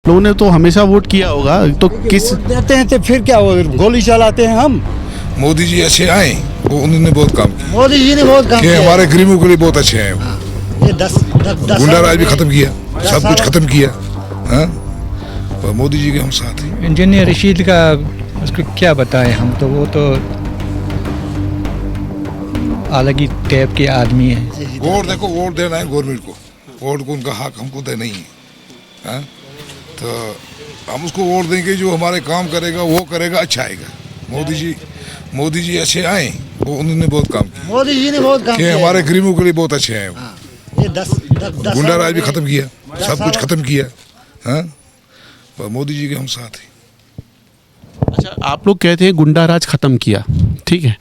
लोगों ने तो हमेशा वोट किया होगा, तो किस देते हैं तो फिर क्या हो, गोली चलाते हैं हम। मोदी जी अच्छे आए, वो उन्होंने बहुत काम किया। मोदी जी ने बहुत काम कि किया। हमारे गरीबों के लिए बहुत अच्छे हैं। ये 10 गुंडा राज भी खत्म किया, सब कुछ खत्म किया। हाँ, और मोदी जी के हम साथ हैं। इंजीनियर रशीद का उसको क्या बताएं हम, तो वो तो अलग ही टाइप के आदमी है। वोट देखो, वोट देना है गवर्नमेंट को, वोट को उनका हक हमको देना ही है। हाँ? तो हम उसको वोट देंगे जो हमारे काम करेगा, वो करेगा, अच्छा आएगा। मोदी जी अच्छे आए, वो उन्होंने बहुत काम किया। मोदी जी ने बहुत काम कि किया। हमारे गरीबों के लिए बहुत अच्छे हैं। ये 10 गुंडा राज भी खत्म किया, सब कुछ खत्म किया। हाँ, और मोदी जी के हम साथ हैं। अच्छा, आप लोग कहते हैं गुंडा राज खत्म किया, ठीक है,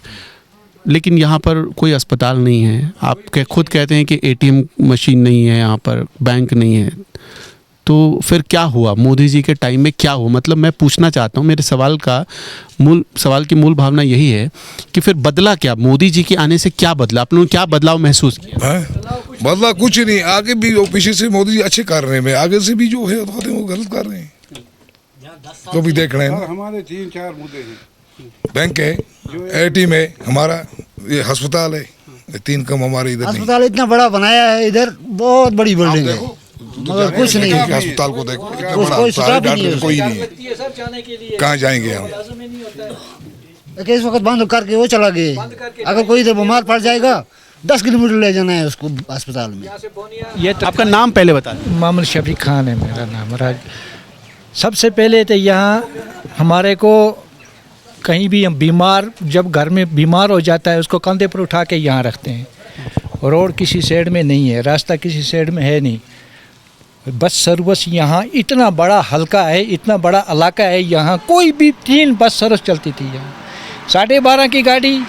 लेकिन यहाँ पर कोई अस्पताल नहीं है। आप खुद कहते हैं कि एटीएम मशीन नहीं है, यहाँ पर बैंक नहीं है, तो फिर क्या हुआ मोदी जी के टाइम में? क्या हुआ, मतलब मैं पूछना चाहता हूँ, मेरे सवाल की मूल भावना यही है कि फिर बदला क्या मोदी जी के आने से? क्या बदला, आप लोगों ने क्या बदलाव महसूस किया? बदला कुछ नहीं, आगे भी पीछे से मोदी जी अच्छे कर रहे हैं, आगे से भी जो है वो गलत कर रहे हैं, तो भी देख रहे हैं। हमारे 3-4 मुद्दे हैं। बैंक है, एटीएम है, हमारा ये अस्पताल है, ये 3 कम हमारे इधर नहीं। अस्पताल इतना बड़ा बनाया है, इधर बहुत बड़ी बिल्डिंग है, मगर कुछ नहीं है। अस्पताल को देखो, इतना कोई बड़ा स्टाफ अस्पताल है, ही नहीं डॉक्टर है। कोई नहीं है, कहाँ जाएंगे हम? इस वक्त बंद करके वो चला गए। अगर कोई इधर बीमार पड़ जाएगा 10 किलोमीटर ले जाना है उसको अस्पताल में। ये तो आपका नाम पहले बता दें। मोहम्मद शफीक खान है मेरा नाम। राज सबसे पहले तो यहाँ हमारे को कहीं भी हम बीमार, जब घर में बीमार हो जाता है उसको कंधे पर उठा के यहाँ रखते हैं। रोड किसी साइड में नहीं है, रास्ता किसी साइड में है नहीं। बस सर्विस यहाँ इतना बड़ा हल्का है, इतना बड़ा इलाका है, यहाँ कोई भी 3 बस सर्विस चलती थी। यहाँ 12:30 की गाड़ी,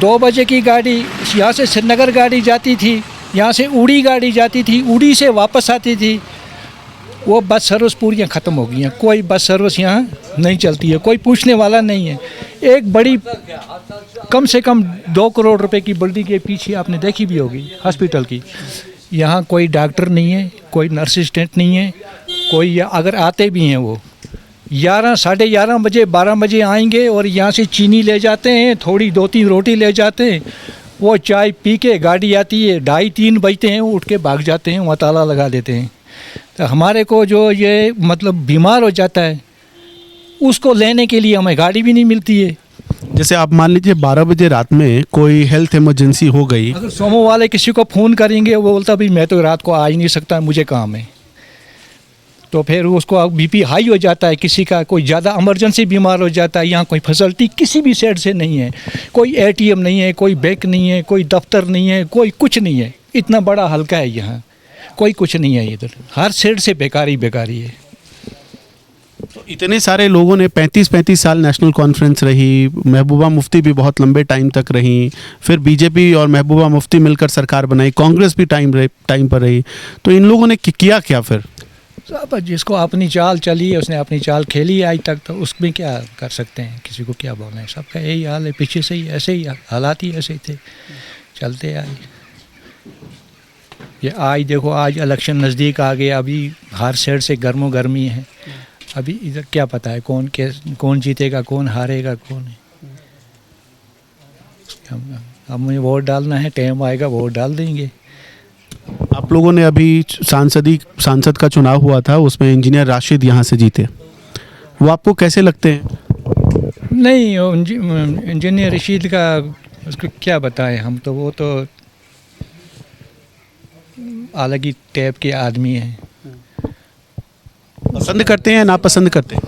2 बजे की गाड़ी, यहाँ से श्रीनगर गाड़ी जाती थी, यहाँ से उड़ी गाड़ी जाती थी, उड़ी से वापस आती थी। वो बस सर्विस पूरी ख़त्म हो गई हैं, कोई बस सर्विस यहाँ नहीं चलती है, कोई पूछने वाला नहीं है। एक बड़ी कम से कम 2 करोड़ रुपए की बिल्डिंग के पीछे आपने देखी भी होगी हॉस्पिटल की, यहाँ कोई डॉक्टर नहीं है, कोई नर्स असिस्टेंट नहीं है, कोई अगर आते भी हैं वो 11, 11:30 बजे 12 बजे आएंगे और यहाँ से चीनी ले जाते हैं, थोड़ी 2-3 रोटी ले जाते हैं, वो चाय पी के गाड़ी आती है, 2:30-3 बजते हैं, उठ के भाग जाते हैं, वहाँ ताला लगा देते हैं। तो हमारे को जो ये मतलब बीमार हो जाता है उसको लेने के लिए हमें गाड़ी भी नहीं मिलती है। जैसे आप मान लीजिए 12 बजे रात में कोई हेल्थ इमरजेंसी हो गई, अगर सोमो वाले किसी को फ़ोन करेंगे वो बोलता भाई मैं तो रात को आ ही नहीं सकता, मुझे काम है। तो फिर उसको बीपी हाई हो जाता है, किसी का कोई ज़्यादा इमरजेंसी बीमार हो जाता है। यहाँ कोई फैसिलिटी किसी भी साइड से नहीं है, कोई एटीएम नहीं है, कोई बैंक नहीं है, कोई दफ्तर नहीं है, कोई कुछ नहीं है। इतना बड़ा हल्का है यहाँ, कोई कुछ नहीं है इधर, हर साइड से बेकारी है। तो इतने सारे लोगों ने 35 साल नेशनल कॉन्फ्रेंस रही, महबूबा मुफ्ती भी बहुत लंबे टाइम तक रही, फिर बीजेपी और महबूबा मुफ्ती मिलकर सरकार बनाई, कांग्रेस भी टाइम पर रही, तो इन लोगों ने किया क्या फिर? सब जिसको अपनी चाल चली है उसने अपनी चाल खेली है आज तक, तो उसमें क्या कर सकते हैं, किसी को क्या बोलना है। सबका यही हाल है, पीछे से ही ऐसे ही हालात ही ऐसे थे, चलते आए। ये आज देखो, आज इलेक्शन नज़दीक आ गया, अभी हर साइड से गर्मी है। अभी इधर क्या पता है कौन जीतेगा, कौन हारेगा, कौन है। हमें वोट डालना है, टाइम आएगा वोट डाल देंगे। आप लोगों ने अभी सांसद का चुनाव हुआ था, उसमें इंजीनियर राशिद यहाँ से जीते, वो आपको कैसे लगते हैं? नहीं, इंजीनियर रशीद का उसको क्या बताएं हम, तो वो तो अलग ही टाइप के आदमी हैं। पसंद करते हैं या नापसंद करते हैं?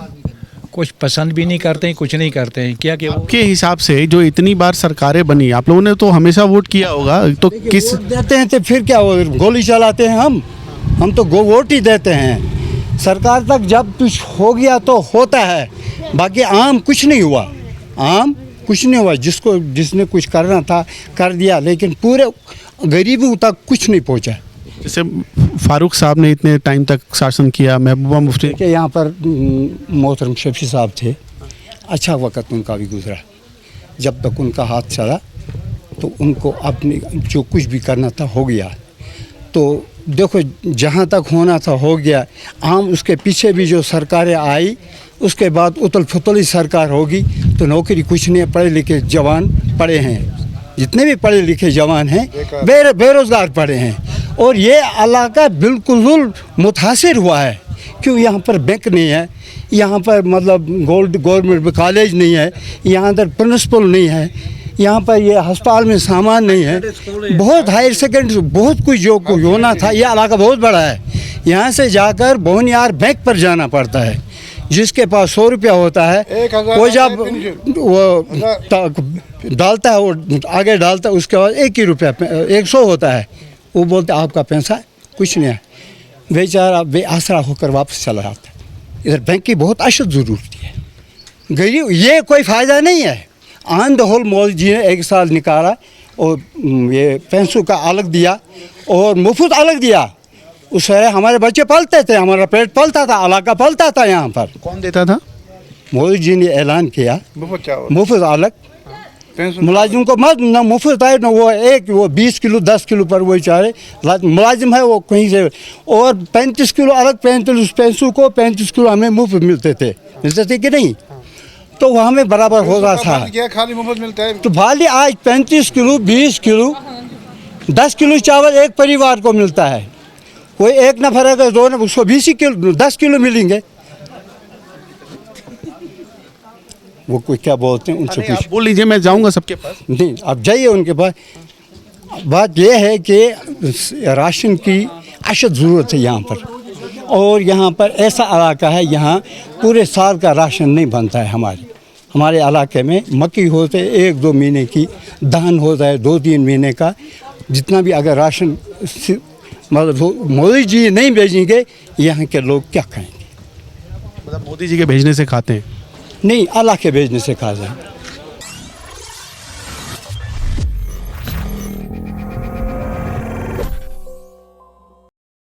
कुछ पसंद भी नहीं करते हैं, कुछ नहीं करते हैं। क्या कि आपके हिसाब से जो इतनी बार सरकारें बनी, आप लोगों ने तो हमेशा वोट किया होगा, तो किस देते हैं तो फिर क्या हो, गोली चलाते हैं हम तो वोट ही देते हैं। सरकार तक जब कुछ हो गया तो होता है, बाकी आम कुछ नहीं हुआ। जिसने कुछ करना था कर दिया, लेकिन पूरे गरीबों तक कुछ नहीं पहुंचा। जैसे फारूक साहब ने इतने टाइम तक शासन किया, महबूबा मुफ्ती के यहाँ पर मोहतरम शफी साहब थे, अच्छा वक़्त उनका भी गुजरा। जब तक उनका हाथ चला तो उनको अपने जो कुछ भी करना था हो गया। तो देखो जहाँ तक होना था हो गया। हम उसके पीछे भी जो सरकारें आई उसके बाद उतल फुतली सरकार होगी तो नौकरी कुछ नहीं है। पढ़े लिखे जवान पढ़े हैं, जितने भी पढ़े लिखे जवान हैं बेरोज़गार पड़े हैं। और ये इलाका बिल्कुल मुतासिर हुआ है। क्यों? यहाँ पर बैंक नहीं है, यहाँ पर मतलब गवर्नमेंट कॉलेज नहीं है, यहाँ पर प्रिंसिपल नहीं है, यहाँ पर ये अस्पताल में सामान नहीं है, बहुत हायर सेकेंडरी बहुत कुछ जो होना था। ये इलाका बहुत बड़ा है। यहाँ से जाकर बोनियार बैंक पर जाना पड़ता है। जिसके पास 100 रुपया होता है वो जब वो डालता है, वो आगे डालता है, उसके बाद 1 ही रुपया 100 होता है। वो बोलते आपका पैसा कुछ नहीं है, बेचारा बेआसरा होकर वापस चला जाता है। इधर बैंक की बहुत अशद ज़रूरत है। गरीब ये कोई फ़ायदा नहीं है। On the whole Modi ji ने 1 साल निकाला और ये पेंशन का अलग दिया और मुफ्त अलग दिया। उससे हमारे बच्चे पलते थे, हमारा पेट पलता था, इलाका पलता था। यहाँ पर कौन देता था? मोदी जी ने ऐलान किया मुफ्त अलग। मुलाजिम को मत न मुफ्त है न वो 20 किलो 10 किलो पर वो चाहे मुलाजिम है वो कहीं से। और 35 किलो अलग 35 पैसों को 35 किलो हमें मुफ्त मिलते थे कि नहीं? तो वो हमें बराबर होता था। खाली मुफ्त मिलता है तो भाली आज 35 किलो 20 किलो 10 किलो चावल एक परिवार को मिलता है। कोई एक नफर है दो न उसको 20 किलो 10 किलो मिलेंगे। वो कोई क्या बोलते हैं उनसे आप बोल लीजिए, मैं जाऊंगा सबके पास। नहीं, आप जाइए उनके पास। बात यह है कि राशन की अशद ज़रूरत है यहाँ पर। और यहाँ पर ऐसा इलाका है यहाँ पूरे साल का राशन नहीं बनता है। हमारे इलाके में मक्की होते 1-2 महीने की, धान होता है 2-3 महीने का। जितना भी अगर राशन मतलब मोदी जी नहीं भेजेंगे यहाँ के लोग क्या खाएंगे? मतलब मोदी जी के भेजने से खाते हैं? नहीं, अल्लाह के भेजने से खा जाए।